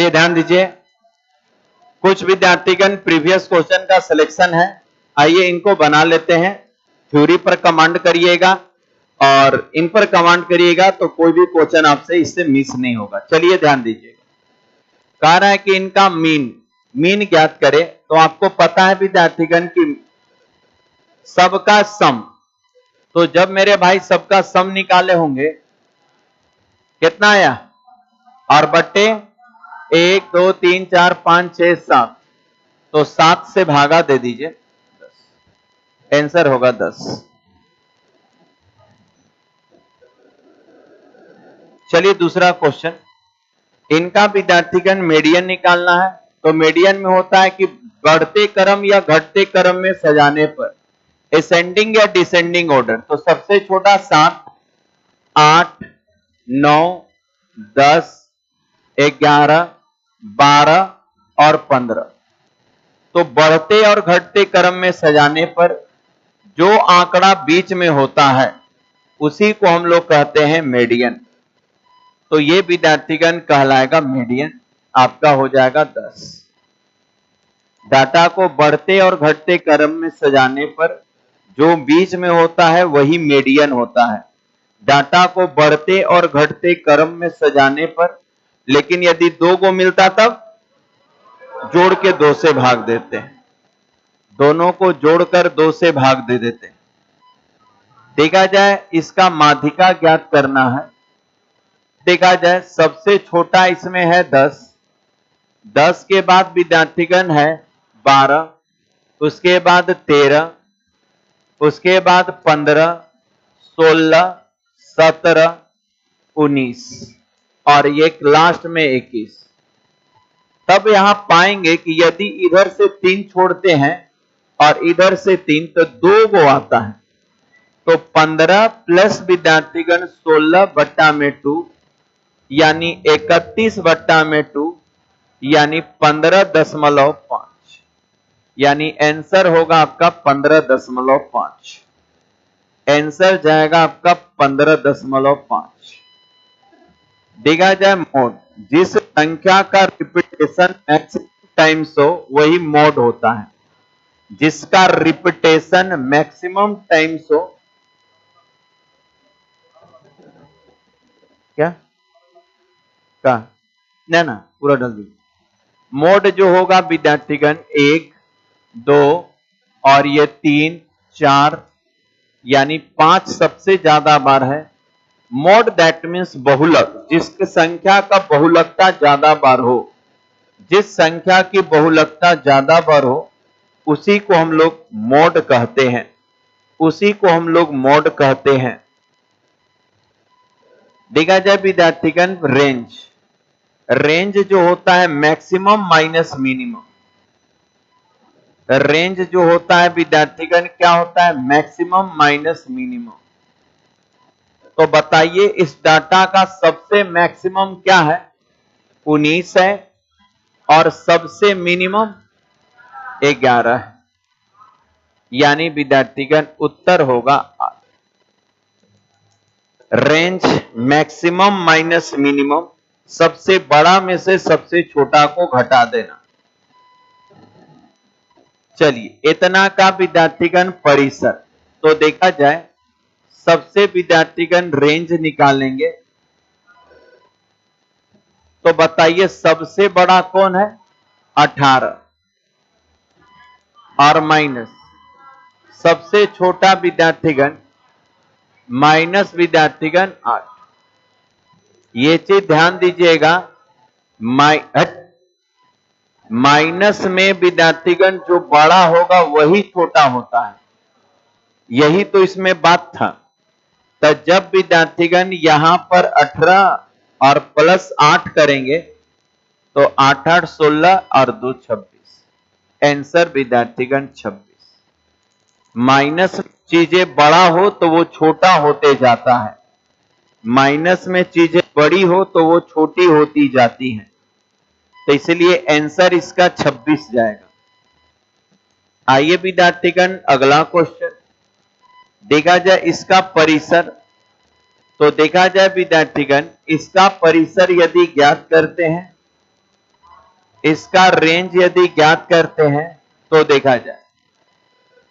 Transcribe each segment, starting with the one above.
चलिए ध्यान दीजिए, कुछ विद्यार्थीगण प्रीवियस क्वेश्चन का सिलेक्शन है, आइए इनको बना लेते हैं। थ्योरी पर कमांड करिएगा और इन पर कमांड करिएगा तो कोई भी क्वेश्चन आपसे इससे मिस नहीं होगा। चलिए ध्यान दीजिएगा, कह रहा है कि इनका मीन ज्ञात करें। तो आपको पता है विद्यार्थीगण की सबका सम, तो जब मेरे भाई सबका सम निकाले होंगे कितना आया, और बट्टे 1 2 3 4 5 6 7, तो 7 से भागा दे दीजिए, 10, आंसर होगा 10। चलिए दूसरा क्वेश्चन, इनका विद्यार्थीगण मीडियन निकालना है। तो मीडियन में होता है कि बढ़ते क्रम या घटते क्रम में सजाने पर असेंडिंग या डिसेंडिंग ऑर्डर। तो सबसे छोटा 7, 8, 9, 10, 11, 12 और 15। तो बढ़ते और घटते क्रम में सजाने पर जो आंकड़ा बीच में होता है उसी को हम लोग कहते हैं मीडियन। तो ये विद्यार्थीगण कहलाएगा मीडियन, आपका हो जाएगा 10। डाटा को बढ़ते और घटते क्रम में सजाने पर जो बीच में होता है वही मीडियन होता है। डाटा को बढ़ते और घटते क्रम में सजाने पर, लेकिन यदि 2 को मिलता तब जोड़ के 2 से भाग देते हैं, दोनों को जोड़कर 2 से भाग दे देते हैं। देखा जाए इसका माध्यिका ज्ञात करना है। देखा जाए सबसे छोटा इसमें है 10, 10 के बाद विद्यार्थीगण है 12, उसके बाद 13, उसके बाद 15, 16, 17, 19 और ये लास्ट में 21। तब यहां पाएंगे कि यदि इधर से 3 छोड़ते हैं और इधर से 3 तो 2 को आता है। तो 15 प्लस विद्यार्थीगण 16 बट्टा में 2 यानी 31 बट्टा में 2 यानी 15.5, यानी आंसर होगा आपका 15.5। आंसर जाएगा आपका 15.5। देखा जाए मोड, जिस संख्या का रिपीटेशन मैक्सिमम टाइम्स हो वही मोड होता है। जिसका रिपीटेशन मैक्सिमम टाइम्स हो, क्या का ना पूरा डाल दीजिए। मोड जो होगा विद्यार्थीगण 1, 2 और ये 3, 4 यानी 5 सबसे ज्यादा बार है। मोड दैट मीन्स बहुलक, जिस संख्या का बहुलकता ज्यादा बार हो, जिस संख्या की बहुलकता ज्यादा बार हो उसी को हम लोग मोड कहते हैं, उसी को हम लोग मोड कहते हैं। देखा जाए विद्यार्थीगण रेंज, रेंज जो होता है मैक्सिमम माइनस मिनिमम। रेंज जो होता है विद्यार्थीगण क्या होता है, मैक्सिमम माइनस मिनिमम। तो बताइए इस डाटा का सबसे मैक्सिमम क्या है, 19 है और सबसे मिनिमम 11 है, यानी विद्यार्थीगण उत्तर होगा 8। रेंज मैक्सिमम माइनस मिनिमम, सबसे बड़ा में से सबसे छोटा को घटा देना। चलिए इतना का विद्यार्थीगण परिसर। तो देखा जाए सबसे विद्यार्थीगण रेंज निकालेंगे। तो बताइए सबसे बड़ा कौन है, 18 और माइनस सबसे छोटा विद्यार्थीगण माइनस विद्यार्थीगण 8। ये चीज ध्यान दीजिएगा, माइनस में विद्यार्थीगण जो बड़ा होगा वही छोटा होता है, यही तो इसमें बात था। तो जब विद्यार्थीगण यहां पर 18 और प्लस 8 करेंगे तो 8 8 16 और 2 26, आंसर विद्यार्थीगण 26। माइनस चीजें बड़ा हो तो वो छोटा होते जाता है, माइनस में चीजें बड़ी हो तो वो छोटी होती जाती हैं। तो इसलिए आंसर इसका 26 जाएगा। आइए विद्यार्थीगण अगला क्वेश्चन, देखा जाए इसका परिसर। तो देखा जाए विद्यार्थीगण इसका परिसर यदि ज्ञात करते हैं इसका रेंज यदि ज्ञात करते हैं तो देखा जाए,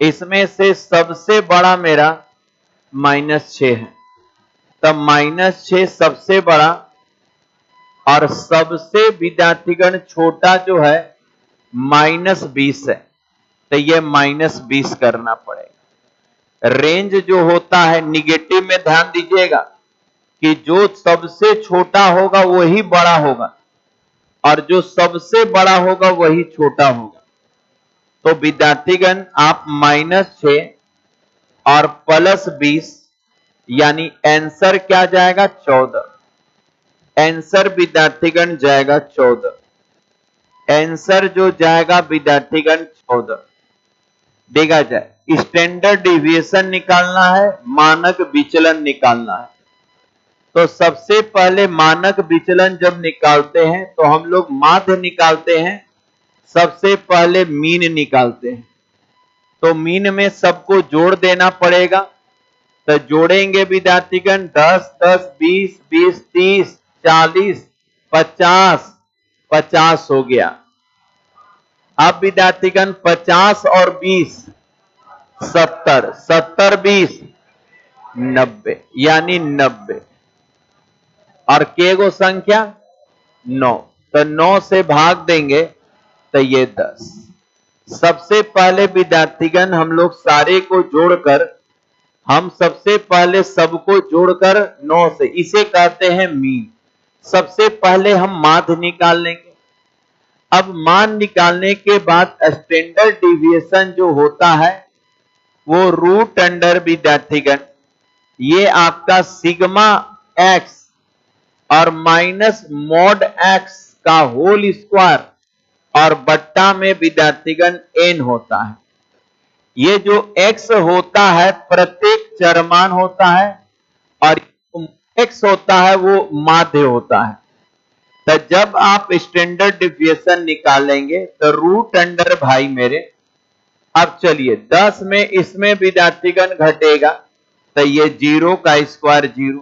इसमें से सबसे बड़ा मेरा -6 है, तब -6 सबसे बड़ा और सबसे विद्यार्थीगण छोटा जो है -20 है, तो ये -20 करना पड़ेगा। रेंज जो होता है निगेटिव में ध्यान दीजिएगा कि जो सबसे छोटा होगा वही बड़ा होगा और जो सबसे बड़ा होगा वही छोटा होगा। तो विद्यार्थीगण आप -6 और +20 यानी आंसर क्या जाएगा 14। आंसर विद्यार्थीगण जाएगा 14। आंसर जो जाएगा विद्यार्थीगण 14। देखा जाए स्टैंडर्ड डिविएशन निकालना है, मानक विचलन निकालना है। तो सबसे पहले मानक विचलन जब निकालते हैं तो हम लोग माध्य निकालते हैं, सबसे पहले मीन निकालते हैं। तो मीन में सबको जोड़ देना पड़ेगा, तो जोड़ेंगे विद्यार्थीगण 10 10 20 20 30 40 50 50 हो गया। अब विद्यार्थीगण 50 और 20 70 70 20 90 यानी 90 और के गो संख्या 9, तो 9 से भाग देंगे तो ये 10। सबसे पहले विद्यार्थीगण हम लोग सारे को जोड़कर, हम सबसे पहले सबको जोड़कर 9 से, इसे कहते हैं मीन। सबसे पहले हम माध्य निकाल लेंगे। अब मान निकालने के बाद स्टैंडर्ड डिविएशन जो होता है वो रूट अंडर विद्यार्थीगण ये आपका सिग्मा एक्स और माइनस मॉड एक्स का होल स्क्वायर और बट्टा में विद्यार्थीगण n होता है। ये जो x होता है प्रत्येक चरमान होता है और x होता है वो माध्य होता है। तो जब आप स्टैंडर्ड डिविएशन निकालेंगे तो रूट अंडर भाई मेरे, अब चलिए 10 में इसमें विद्यार्थीगण घटेगा तो ये 0 का स्क्वायर 0।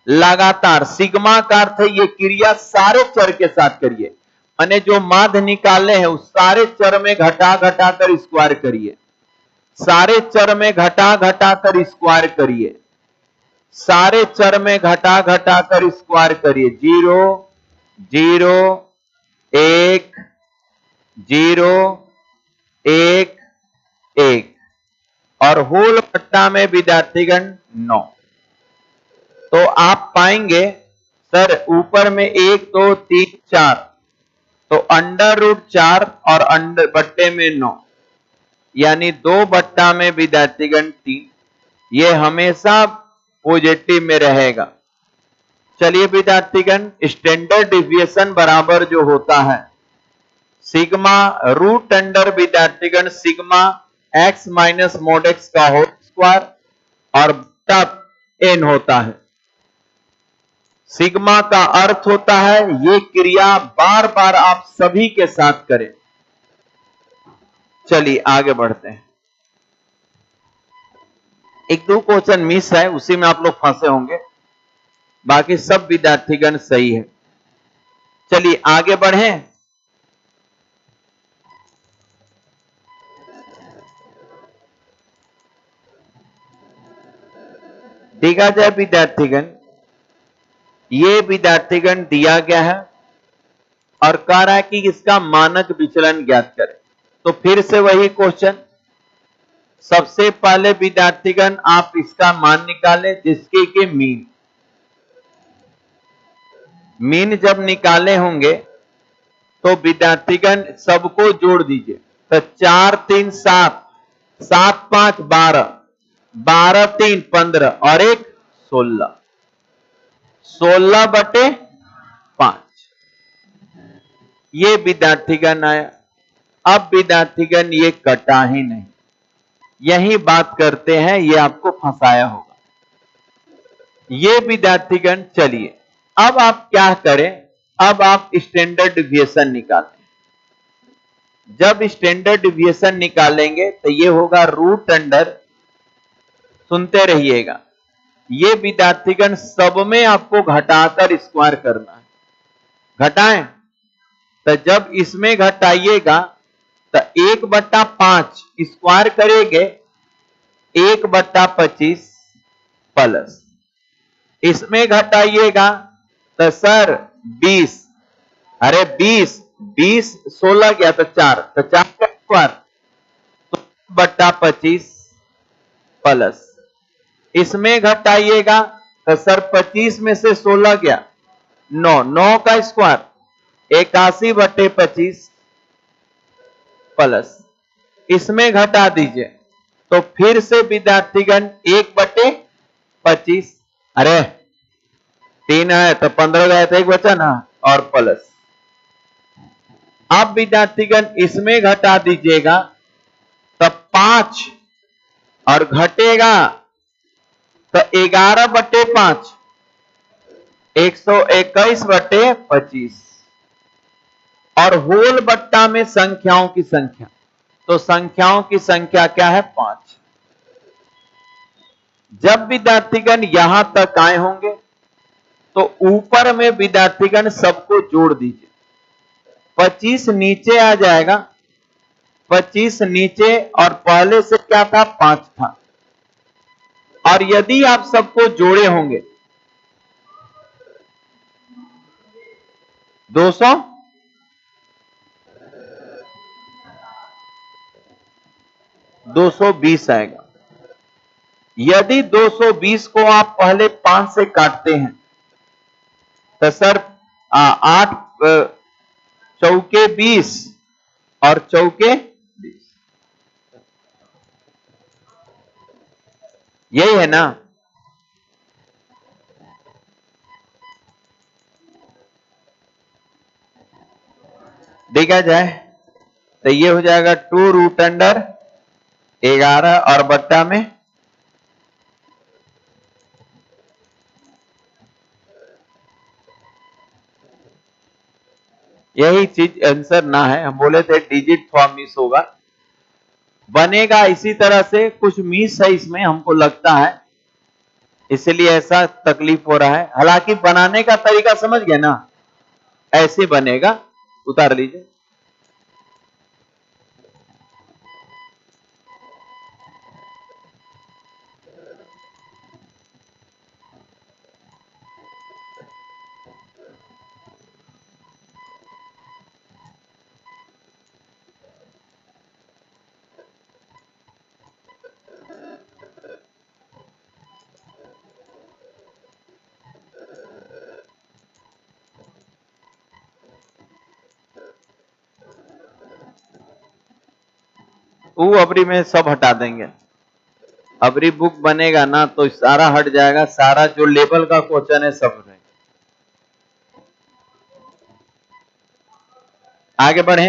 लगातार सिग्मा का अर्थ है ये क्रिया सारे चर के साथ करिए, माने जो माध्य निकाले हैं उस सारे चर में घटा घटा कर स्क्वायर करिए, सारे चर में घटा घटा कर स्क्वायर करिए, सारे चर में घटा घटा कर स्क्वायर करिए। 0 0 1 0 1 1 और होल बट्टा में विद्यार्थीगण 9। तो आप पाएंगे सर ऊपर में 1 2 3 4, तो √4 और अंडर बट्टे में 9 यानी 2 बट्टा में विद्यार्थीगण 3। ये हमेशा पॉजिटिव में रहेगा। चलिए विद्यार्थीगण स्टैंडर्ड डिविएशन बराबर जो होता है सिग्मा रूट अंडर विद्यार्थीगण sigma x minus mod x का होल स्क्वायर और बट्टा n होता है। सिग्मा का अर्थ होता है ये क्रिया बार बार आप सभी के साथ करें। चलिए आगे बढ़ते हैं। एक दो क्वेश्चन मिस है, उसी में आप लोग फंसे होंगे, बाकी सब विद्यार्थीगण सही है। चलिए आगे बढ़ें। देखा जाए विद्यार्थीगण, ये विद्यार्थीगण दिया गया है और कह रहा है कि इसका मानक विचलन ज्ञात करें। तो फिर से वही क्वेश्चन, सबसे पहले विद्यार्थीगण आप इसका मान निकालें जिसके कि मीन जब निकाले होंगे तो विद्यार्थीगण सबको जोड़ दीजिए। तो 4 3 7 7 5 12 12 3 15 और 1 16 16 बटे 5 ये विद्यार्थीगण आया। अब विद्यार्थीगण ये कटा ही नहीं, यही बात करते हैं, ये आपको फंसाया होगा ये विद्यार्थीगण। चलिए अब आप क्या करें, अब आप स्टैंडर्ड डिविएशन निकालें। जब स्टैंडर्ड डिविएशन निकालेंगे तो ये होगा रूट अंडर, सुनते रहिएगा, ये विद्यार्थीगण सब में आपको घटाकर स्क्वायर करना है। घटाएं तो जब इसमें घटाइएगा तो 1/5 स्क्वायर करेंगे 1/25 प्लस, इसमें घटाइएगा तो सर 20, अरे 20 20 16 गया तो 4, तो 4 का स्क्वायर तो 1/25 प्लस, इसमें घटाइएगा तो सर 25 में से 16 गया 9, 9 का स्क्वायर 81/25 प्लस, इसमें घटा दीजिए तो फिर से विद्यार्थीगण 1/25, अरे 3 है तो 15 गया तो 1 बचा ना, और प्लस। अब विद्यार्थीगण इसमें घटा दीजिएगा तब 5 और घटेगा तो 11/5 121/25 और होल बट्टा में संख्याओं की संख्या, तो संख्याओं की संख्या क्या है 5। जब विद्यार्थीगण यहां तक आए होंगे तो ऊपर में विद्यार्थीगण सबको जोड़ दीजिए, 25 नीचे आ जाएगा, 25 नीचे और पहले से क्या था 5 था, और यदि आप सबको जोड़े होंगे 220 आएगा। यदि 220 को आप पहले 5 से काटते हैं तो सर 8 चौके 20 और चौके 20, यही है ना। देखा जाए तो ये हो जाएगा 2√11 और बट्टा में यही चीज आंसर ना है, हम बोले थे डिजिट फॉर्म मिस होगा, बनेगा इसी तरह से, कुछ मिस है इसमें हमको लगता है, इसलिए ऐसा तकलीफ हो रहा है। हालांकि बनाने का तरीका समझ गए ना, ऐसे बनेगा, उतार लीजिए। वो अबरी में सब हटा देंगे, अबरी बुक बनेगा ना तो सारा हट जाएगा, सारा जो लेवल का क्वेश्चन है सब रहेगा। आगे बढ़े।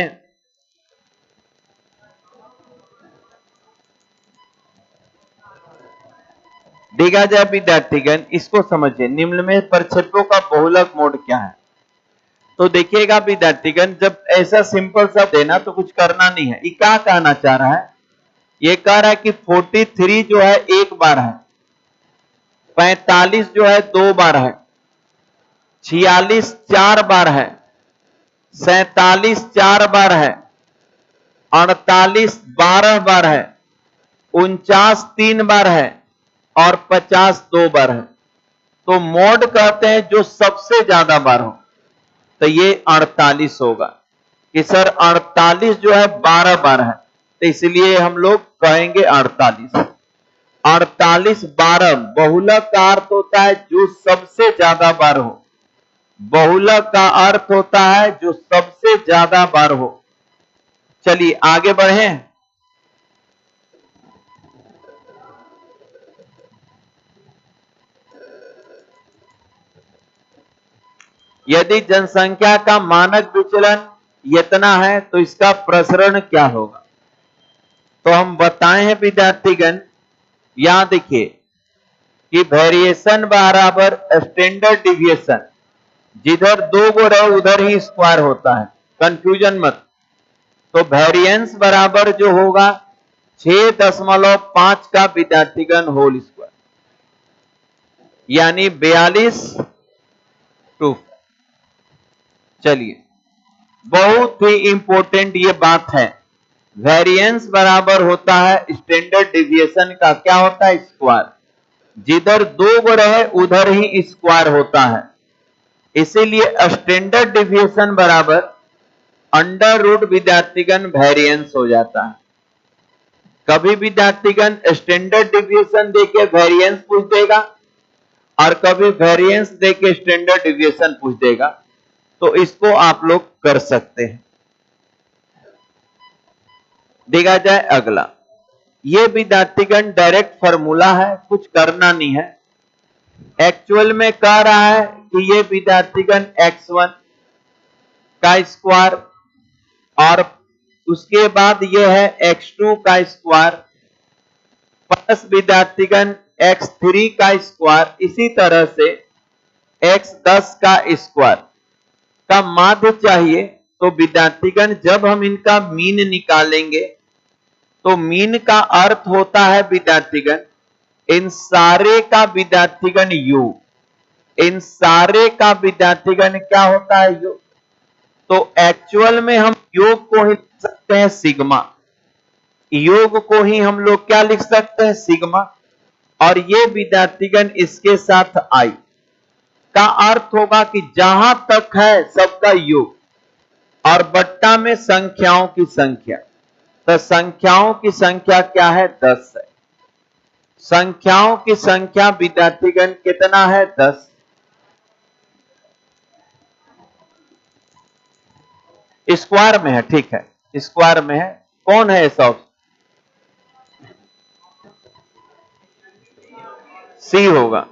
देखा जाए विद्यार्थीगण, इसको समझिए, निम्न में प्रक्षेपों का बहुलक मोड क्या है। तो देखिएगा विद्यार्थीगण, जब ऐसा सिंपल सा देना तो कुछ करना नहीं है। ये क्या कहना चाह रहा है, ये कह रहा है कि 43 जो है 1 बार है, 45 जो है 2 बार है, 46 4 बार है, 47 4 बार है, 48 12 बार है, 49 3 बार है और 50 2 बार है। तो मोड कहते हैं जो सबसे ज्यादा बार हो, तो ये 48 होगा कि सर 48 जो है 12 बार है, तो इसलिए हम लोग कहेंगे 48। 48 12 बहुलक का अर्थ होता है जो सबसे ज्यादा बार हो, बहुलक का अर्थ होता है जो सबसे ज्यादा बार हो। चलिए आगे बढ़ें। यदि जनसंख्या का मानक विचलन इतना है तो इसका प्रसरण क्या होगा। तो हम बताए हैं विद्यार्थीगण, यहां देखिए कि वेरिएशन बराबर स्टैंडर्ड डिविएशन, जिधर 2 गो रहो उधर ही स्क्वायर होता है, कंफ्यूजन मत। तो वेरिएंस बराबर जो होगा 6.5 का विद्यार्थीगण होल स्क्वायर, यानी 42 2। चलिए बहुत ही इंपॉर्टेंट ये बात है। वेरिएंस बराबर होता है स्टैंडर्ड डिविएशन का क्या होता है, स्क्वायर। जिधर दो गो रहे उधर ही स्क्वायर होता है, इसीलिए स्टैंडर्ड डिविएशन बराबर अंडर रूट विद्यार्थीगण वेरिएंस हो जाता है। कभी विद्यार्थीगण स्टैंडर्ड डिविएशन देके वेरिएंस पूछ देगा और कभी वेरिएंस देके स्टैंडर्ड डिविएशन पूछ देगा, तो इसको आप लोग कर सकते हैं। देखा जाए अगला, ये विद्यार्थीगण डायरेक्ट फॉर्मूला है, कुछ करना नहीं है। एक्चुअल में कह रहा है कि ये विद्यार्थीगण x1 का स्क्वायर और उसके बाद ये है x2 का स्क्वायर प्लस विद्यार्थीगण x3 का स्क्वायर, इसी तरह से x10 का स्क्वायर का माध्य चाहिए। तो विद्यार्थीगण जब हम इनका मीन निकालेंगे तो मीन का अर्थ होता है विद्यार्थीगण इन सारे का विद्यार्थीगण योग, इन सारे का विद्यार्थीगण क्या होता है, योग। तो एक्चुअल में हम योग को ही लिख सकते हैं सिग्मा, योग को ही हम लोग क्या लिख सकते हैं, सिग्मा। और ये विद्यार्थीगण इसके साथ आई का अर्थ होगा कि जहां तक है सबका योग और बट्टा में संख्याओं की संख्या, तो संख्याओं की संख्या क्या है, 10 है। संख्याओं की संख्या विद्यार्थीगण कितना है, 10। स्क्वायर में है, ठीक है, स्क्वायर में है। कौन है ऐसा, सी होगा,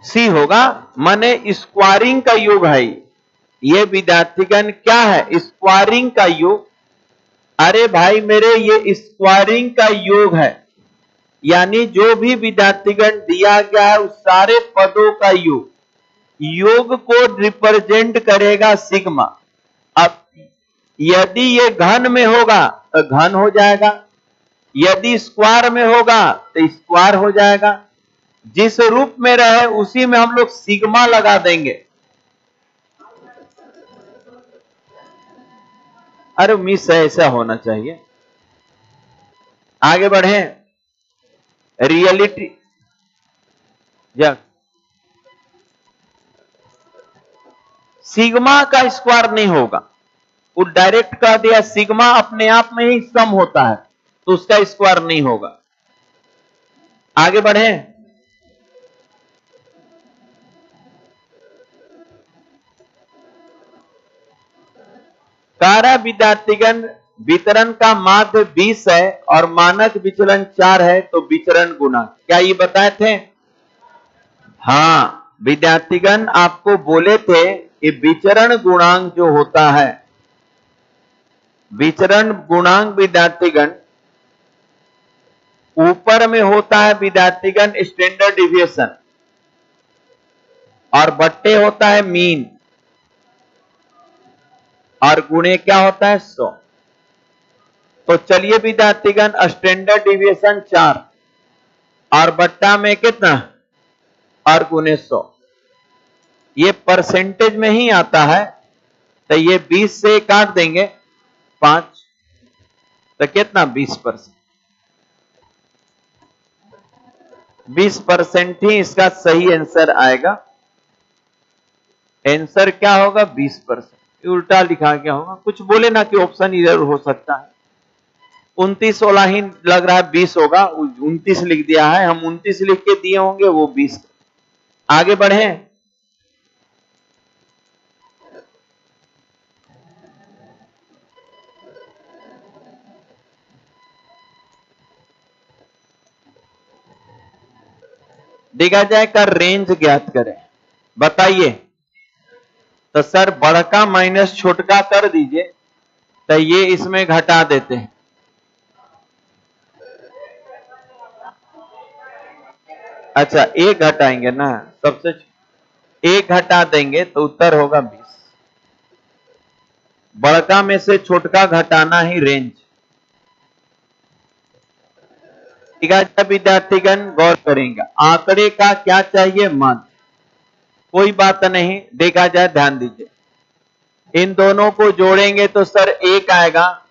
सी होगा, माने स्क्वायरिंग का योग है ये विद्यार्थीगण क्या है, स्क्वायरिंग का योग। अरे भाई मेरे, ये स्क्वायरिंग का योग है, यानी जो भी विद्यार्थीगण दिया गया है उस सारे पदों का योग, योग को रिप्रेजेंट करेगा सिग्मा। अब यदि ये घन में होगा तो घन हो जाएगा, यदि स्क्वायर में होगा तो स्क्वायर हो जाएगा। जिस रूप में रहे उसी में हम लोग सिग्मा लगा देंगे। अरे मिस है, ऐसा होना चाहिए। आगे बढ़े, रियलिटी या सिग्मा का स्क्वायर नहीं होगा, वो डायरेक्ट कह दिया सिग्मा अपने आप में ही सम होता है, तो उसका स्क्वायर नहीं होगा। आगे बढ़े, कारा विद्यार्थीगण वितरण का माध्य 20 है और मानक विचलन 4 है, तो विचरण गुणांक क्या ये बताए थे। हाँ विद्यार्थीगण आपको बोले थे कि विचरण गुणांक जो होता है, विचरण गुणांक विद्यार्थीगण ऊपर में होता है विद्यार्थीगण स्टैंडर्ड डिविएशन और बट्टे होता है मीन और गुणे क्या होता है 100। तो चलिए विद्यार्थीगण स्टैंडर्ड डिविएशन 4 और बट्टा में कितना और गुणे 100, ये परसेंटेज में ही आता है, तो ये 20 से काट देंगे 5, तो कितना 20%। 20% ही इसका सही आंसर आएगा। आंसर क्या होगा 20%, उल्टा लिखा गया होगा, कुछ बोले ना कि ऑप्शन इधर हो सकता है। 29 वाला ही लग रहा है 20 होगा, 29 लिख दिया है, हम 29 लिख के दिए होंगे, वो 20। आगे बढ़े, देखा जाए का रेंज ज्ञात करें, बताइए। तो सर बड़का माइनस छोटका कर दीजिए, तो ये इसमें घटा देते हैं। अच्छा एक घटाएंगे ना, सबसे एक घटा देंगे तो उत्तर होगा 20। बड़का में से छोटका घटाना ही रेंज। विद्यार्थीगण गौर करेंगे, आंकड़े का क्या चाहिए, माध्य। कोई बात नहीं, देखा जाए, ध्यान दीजिए। इन दोनों को जोड़ेंगे तो सर 1 आएगा,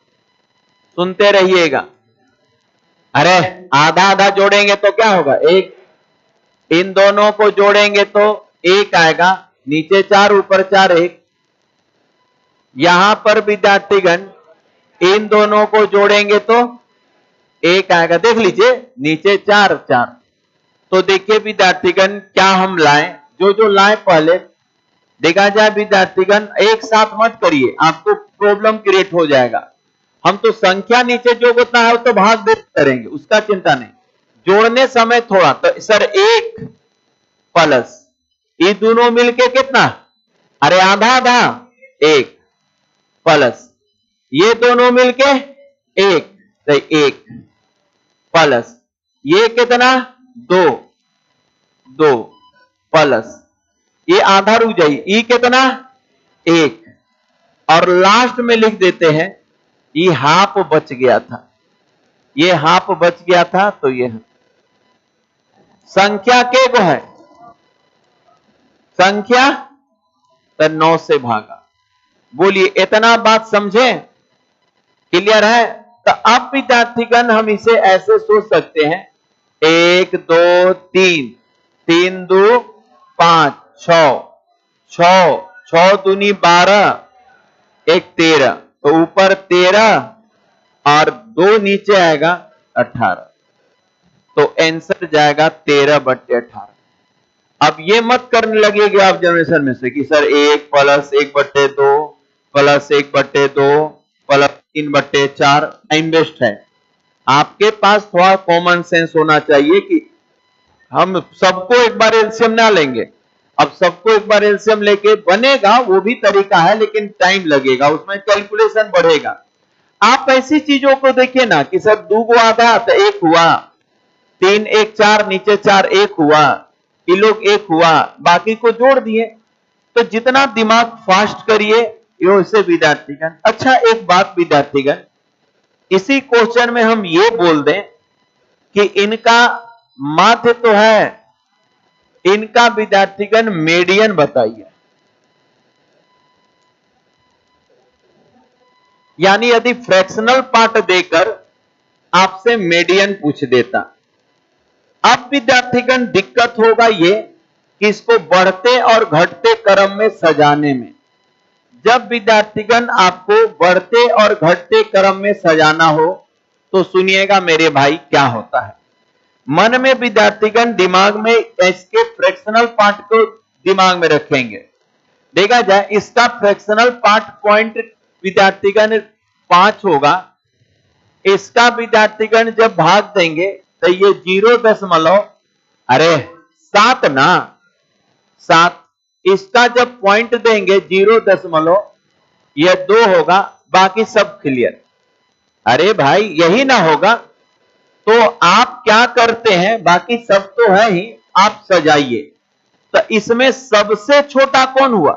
सुनते रहिएगा। अरे आधा आधा जोड़ेंगे तो क्या होगा? 1। इन दोनों को जोड़ेंगे तो 1 आएगा, नीचे 4 ऊपर 4 1। यहां पर विद्यार्थीगण इन दोनों को जोड़ेंगे तो 1 आएगा, देख लीजिए, नीचे 4 4। तो देखिए विद्यार्थीगण क्या हम लाएं, जो लाएं पहले देखा जाए विद्यार्थीगण, एक साथ मत करिए, आपको प्रॉब्लम क्रिएट हो जाएगा। हम तो संख्या नीचे जो होता है तो भाग दे करेंगे, उसका चिंता नहीं। जोड़ने समय थोड़ा, तो सर 1 प्लस ये दोनों मिलके कितना? अरे आधा आधा, 1 प्लस ये दोनों मिलके 1, तो 1 प्लस ये कितना? 2 2 प्लस ये आधा रुक जाइए, ये कितना? 1। और लास्ट में लिख देते हैं ये हाफ बच गया था, ये हाफ बच गया था, तो ये संख्या के को है, संख्या तो 9 से भागा। बोलिए इतना बात समझे? क्लियर है? तो अब विद्यार्थीगण हम इसे ऐसे सोच सकते हैं, 1 2 3, 3 2 5 6, 6 6 दूनी 12, 1 13, तो ऊपर 13 और 2 नीचे आएगा 18, तो आंसर जाएगा 13/18। अब ये मत करने लगेगा आप जनरेशन में से कि sir 1 plus 1/2 plus 1/2 plus 3/4, time waste है। आपके पास थोड़ा कॉमन सेंस होना चाहिए कि हम सबको एक बार एलसीएम ना लेंगे। अब सबको एक बार एलसीएम लेके बनेगा, वो भी तरीका है, लेकिन टाइम लगेगा, उसमें कैलकुलेशन बढ़ेगा। आप ऐसी चीजों को देखिए ना कि सर 2 को आधा तो 1 हुआ, 3 1 4 नीचे 4 1 हुआ, ये लोग 1 हुआ, बाकी को जोड़ दिए। तो जितना दिमाग फास्ट करिए ये उससे विद्यार्थीगण। अच्छा एक बात विद्यार्थीगण, इसी क्वेश्चन में हम ये बोल दें कि इनका माध्य तो है, इनका विद्यार्थीगण मीडियन बताइए। यानी यदि फ्रैक्शनल पार्ट देकर आपसे मीडियन पूछ देता, अब विद्यार्थीगण दिक्कत होगा ये कि इसको बढ़ते और घटते क्रम में सजाने में। जब विद्यार्थीगण आपको बढ़ते और घटते क्रम में सजाना हो तो सुनिएगा मेरे भाई क्या होता है। मन में विद्यार्थीगण दिमाग में इसके फ्रैक्शनल पार्ट को दिमाग में रखेंगे। देखा जाए इसका फ्रैक्शनल पार्ट पॉइंट विद्यार्थीगण 5 होगा। इसका विद्यार्थीगण जब भाग देंगे तो ये 0.7 ना 7, इसका जब पॉइंट देंगे 0, ये 2 होगा, बाकी सब क्लियर। अरे भाई यही ना होगा तो आप क्या करते हैं, बाकी सब तो है ही, आप सजाइए। तो इसमें सबसे छोटा कौन हुआ?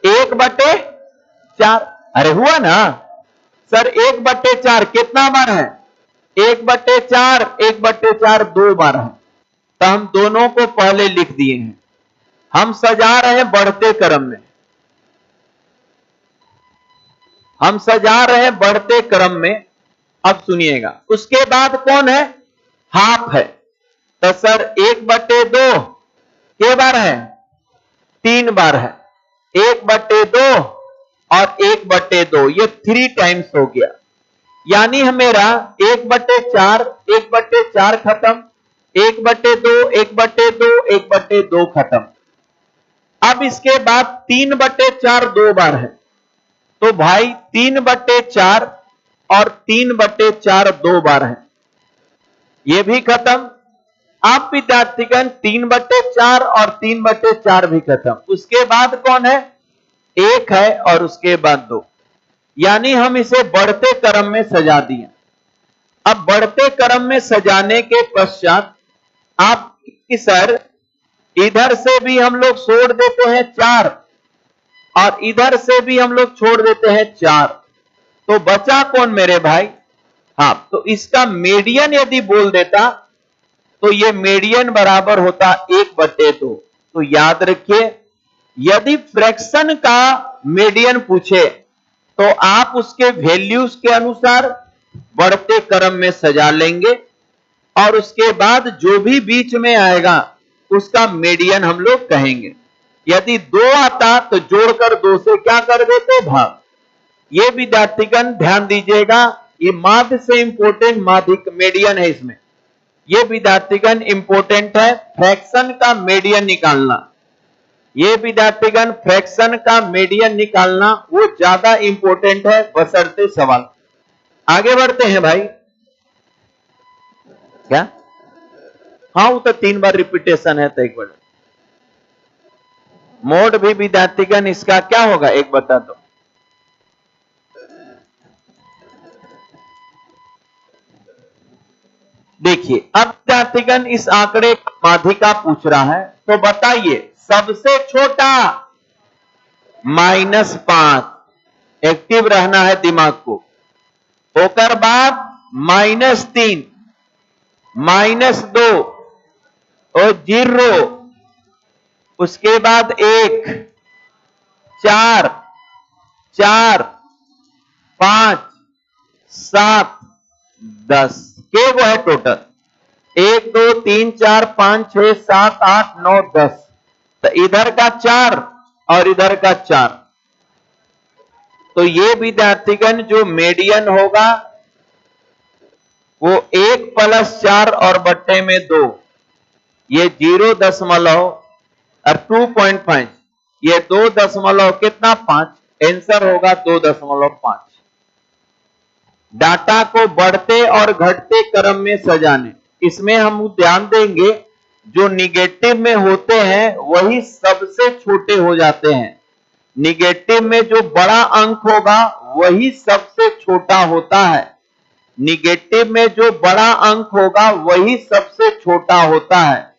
1/4। अरे हुआ ना सर, 1/4 कितना बार है? 1/4 1/4 2 बार है। तो हम दोनों को पहले लिख दिए हैं, हम सजा रहे हैं बढ़ते क्रम में, हम सजा रहे हैं बढ़ते क्रम में। अब सुनिएगा उसके बाद कौन है? हाफ है। तो सर 1/2 के बार है? 3 बार है। 1/2 और 1/2 ये 3 टाइम्स हो गया। यानी मेरा 1/4 1/4 खत्म, 1/2 1/2 1/2 खत्म। अब इसके बाद 3/4 2 बार है, तो भाई 3/4 और 3/4 2 बार है, ये भी खत्म। अब विद्यार्थीगण 3/4 और 3/4 भी खत्म। उसके बाद कौन है? 1 है और उसके बाद 2। यानी हम इसे बढ़ते क्रम में सजा दिए। अब बढ़ते क्रम में सजाने के पश्चात आप सर इधर से भी हम लोग छोड़ देते हैं 4 और इधर से भी हम लोग छोड़ देते हैं 4, तो बचा कौन मेरे भाई? हाँ, तो इसका मीडियन यदि बोल देता तो ये मीडियन बराबर होता 1/2। तो याद रखिए, यदि फ्रैक्शन का मीडियन पूछे तो आप उसके वैल्यूज के अनुसार बढ़ते क्रम में सजा लेंगे और उसके बाद जो भी बीच में आएगा उसका मीडियन हम लोग कहेंगे। यदि 2 आता तो जोड़कर 2 से क्या कर देते, भाग। ये विद्यार्थीगण ध्यान दीजिएगा, ये माध्य से इंपोर्टेंट माध्यिक मीडियन है इसमें। ये विद्यार्थीगण इंपोर्टेंट है, फ्रैक्शन का मीडियन निकालना। ये विद्यार्थीगण फ्रैक्शन का मीडियन निकालना वो ज्यादा इंपोर्टेंट है बशर्ते सवाल। आगे बढ़ते हैं भाई। क्या? हाँ, वो तो 3 बार रिपीटेशन है तो एक बार मोड भी विद्यार्थीगण इसका क्या होगा, एक बता दो। देखिए, अब विद्यार्थीगण इस आंकड़े का माध्यिका पूछ रहा है, तो बताइए सबसे छोटा -5, एक्टिव रहना है दिमाग को। होकर बाद -3, -2 और 0, उसके बाद 1, 4, 5, 7, 10 के वो है टोटल 1 2 3 4 5 6 7 8 9 10। तो इधर का 4 और इधर का 4, तो ये विद्यार्थीगण जो मीडियन होगा वो 1 + 4 और बट्टे में 2, ये 0.2.5, ये 2 कितना 5, आंसर होगा 2.5। डाटा को बढ़ते और घटते क्रम में सजाने, इसमें हम ध्यान देंगे जो निगेटिव में होते हैं वही सबसे छोटे हो जाते हैं। निगेटिव में जो बड़ा अंक होगा वही सबसे छोटा होता है। निगेटिव में जो बड़ा अंक होगा वही सबसे छोटा होता है।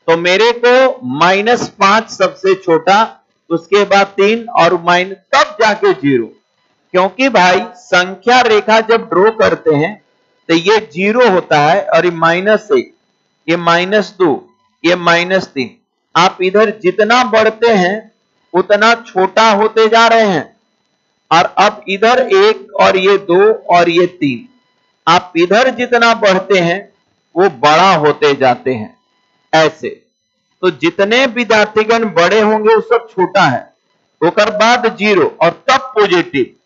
तो मेरे को -5 सबसे छोटा, उसके बाद 3 और माइनस, तब जाके 0। क्योंकि भाई संख्या रेखा जब ड्रॉ करते हैं तो ये 0 होता है और ये -1, ये -2, ये -3। आप इधर जितना बढ़ते हैं उतना छोटा होते जा रहे हैं। और अब इधर 1 और ये 2 और ये 3, आप इधर जितना बढ़ते हैं वो बड़ा होते जाते हैं ऐसे। तो जितने विद्यार्थीगण बड़े होंगे वो सब छोटा है, उसके बाद 0 और तब पॉजिटिव,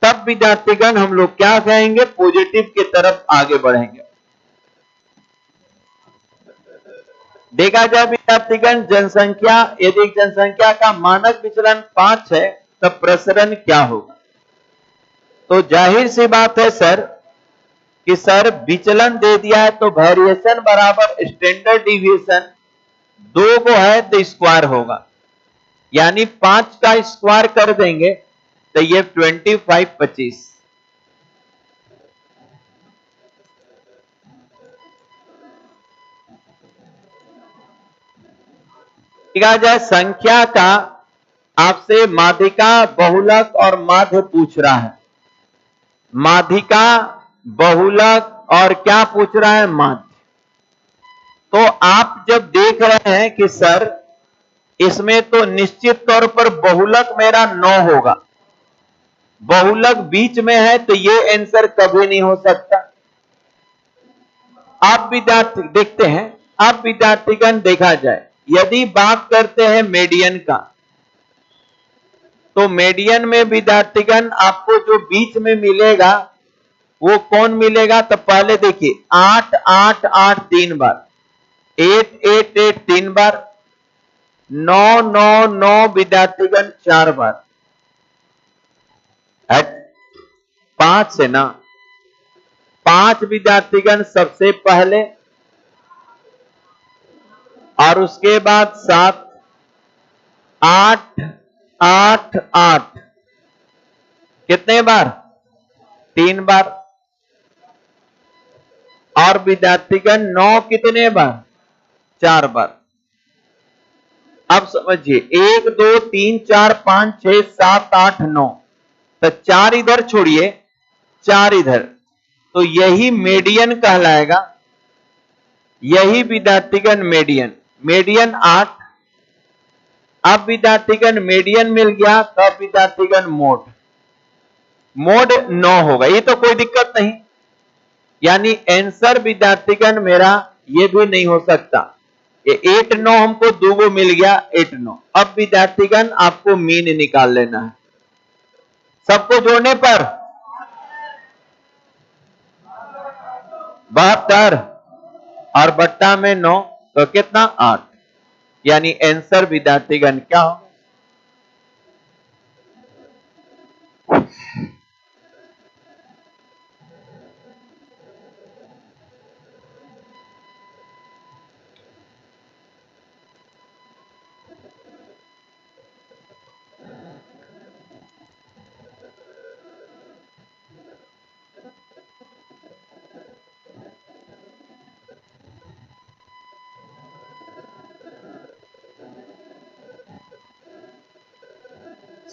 तब विद्यार्थीगण हम लोग क्या कहेंगे, पॉजिटिव की तरफ आगे बढ़ेंगे। देखा जाए विद्यार्थीगण जनसंख्या, यदि जनसंख्या का मानक विचलन 5 है तब प्रसरण क्या होगा। तो जाहिर सी बात है सर कि सर विचलन दे दिया है तो वेरिएशन बराबर स्टैंडर्ड डिविएशन 2 को है तो स्क्वायर होगा, यानी 5 का स्क्वायर कर देंगे तो ये 25 25। देखा जाए संख्या का आपसे माध्यिका, बहुलक और माध्य पूछ रहा है। माध्यिका, बहुलक और क्या पूछ रहा है, माध्य। तो आप जब देख रहे हैं कि सर इसमें तो निश्चित तौर पर बहुलक मेरा 9 होगा, बहुलक बीच में है तो ये आंसर कभी नहीं हो सकता। आप विद्यार्थी देखते हैं, आप विद्यार्थीगण देखा जाए यदि बात करते हैं मीडियन का, तो मीडियन में विद्यार्थीगण आपको जो बीच में मिलेगा वो कौन मिलेगा, तो पहले देखिए 8 8 8 3 बार, 8 8 8 3 बार, 9 9 9 विद्यार्थीगण 4 बार, 5 से ना 5 विद्यार्थीगण सबसे पहले, और उसके बाद 7 8 8 8 कितने बार, 3 बार, और विद्यार्थीगण 9 कितने बार, 4 बार। अब समझिए 1 2 3 4 5 6 7 8 9, तो 4 इधर छोड़िए, 4 इधर, तो यही मीडियन कहलाएगा। यही विद्यार्थीगण मीडियन, मीडियन 8, अब विद्यार्थीगण मीडियन मिल गया, तब विद्यार्थीगण मोड 9 होगा, ये तो कोई दिक्कत नहीं। यानी आंसर विद्यार्थीगण मेरा ये भी नहीं हो सकता, ये 8 9 हमको दूगो मिल गया 8 9। अब विद्यार्थीगण आपको मीन निकाल लेना है, सबको जोड़ने पर 72 और बट्टा में 9 तो कितना 8, यानी आंसर विद्यार्थीगण क्या होगा?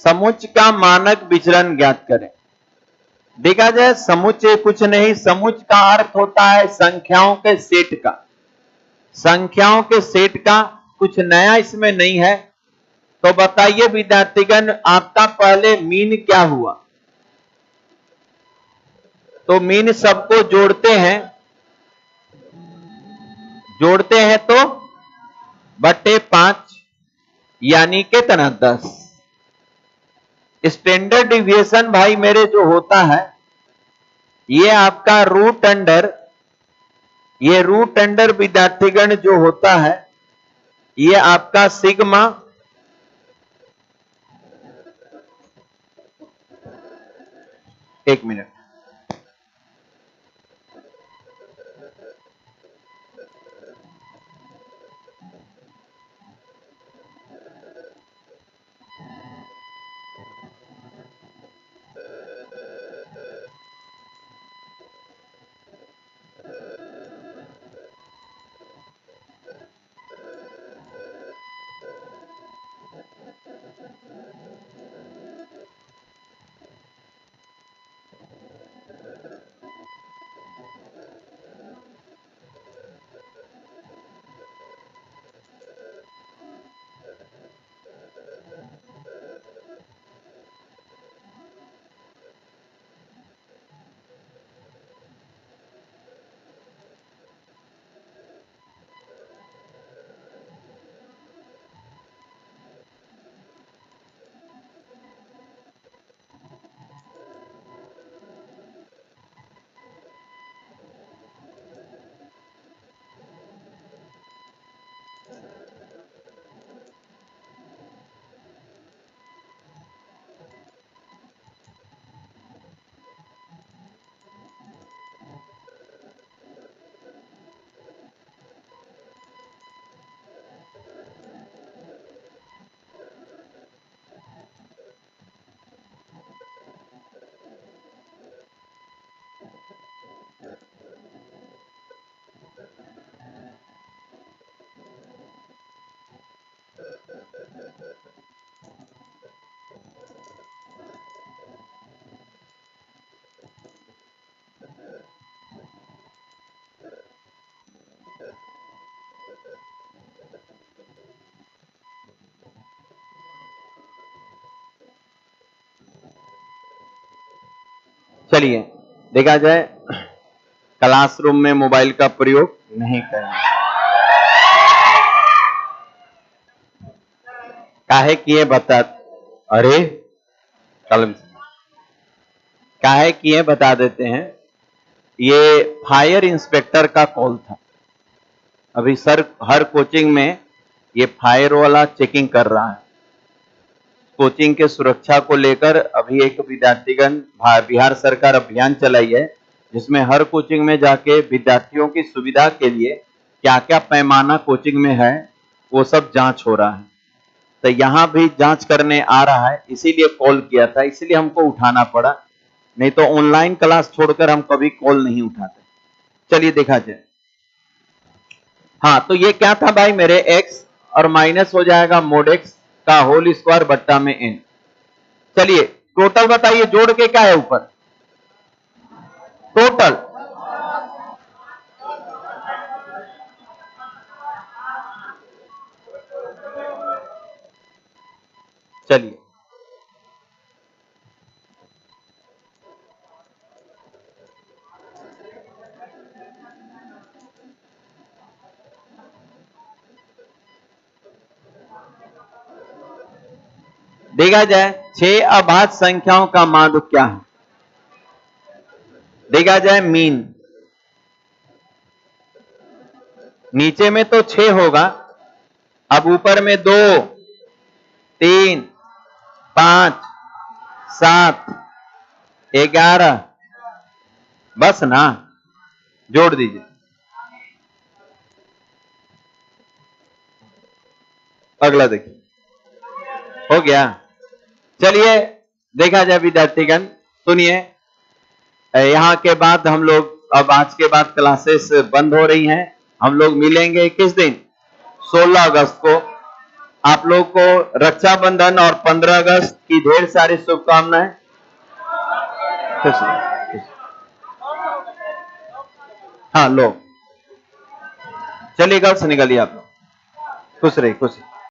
समुच्चय का मानक विचलन ज्ञात करें। देखा जाए समुच्चय कुछ नहीं, समुच्चय का अर्थ होता है संख्याओं के सेट का, संख्याओं के सेट का, कुछ नया इसमें नहीं है। तो बताइए विद्यार्थीगण आपका पहले मीन क्या हुआ? तो मीन सबको जोड़ते हैं, जोड़ते हैं तो बटे 5 यानी कितना 10। स्टैंडर्ड डिविएशन भाई मेरे जो होता है ये आपका रूट अंडर, ये रूट अंडर विद्यार्थीगण जो होता है ये आपका सिग्मा एक मिनट, चलिए देखा जाए क्लासरूम में मोबाइल का प्रयोग नहीं करना। काहे किए बता, अरे कलम काहे किए बता देते हैं, ये फायर इंस्पेक्टर का कॉल था। अभी सर हर कोचिंग में ये फायर वाला चेकिंग कर रहा है। कोचिंग के सुरक्षा को लेकर अभी एक विद्यार्थीगण बिहार सरकार अभियान चलाई है, जिसमें हर कोचिंग में जाके विद्यार्थियों की सुविधा के लिए क्या क्या पैमाना कोचिंग में है वो सब जांच हो रहा है। तो यहाँ भी जांच करने आ रहा है, इसीलिए कॉल किया था, इसीलिए हमको उठाना पड़ा, नहीं तो ऑनलाइन क्लास छोड़कर हम कभी कॉल नहीं उठाते। चलिए देखा जाए। हाँ तो ये क्या था भाई मेरे x और माइनस हो जाएगा मोड x का होल स्क्वायर बट्टा में n। चलिए टोटल बताइए, जोड़ के क्या है ऊपर टोटल, चलिए, देखा जाए 6 अभाज्य संख्याओं का माध्य क्या है। देखा जाए मीन, नीचे में तो 6 होगा, अब ऊपर में 2, 3, 5, 7, 11, बस ना, जोड़ दीजिए। अगला देखिए, हो गया। चलिए देखा जाए विद्यार्थीगण, सुनिए, यहां के बाद हम लोग, अब आज के बाद क्लासेस बंद हो रही हैं। हम लोग मिलेंगे किस दिन? 16 अगस्त को। आप लोग को रक्षाबंधन और 15 अगस्त की ढेर सारी शुभकामनाएं। हाँ लो, चलिए घर से निकलिए आप लोग। खुश रहिए, खुश रहिए।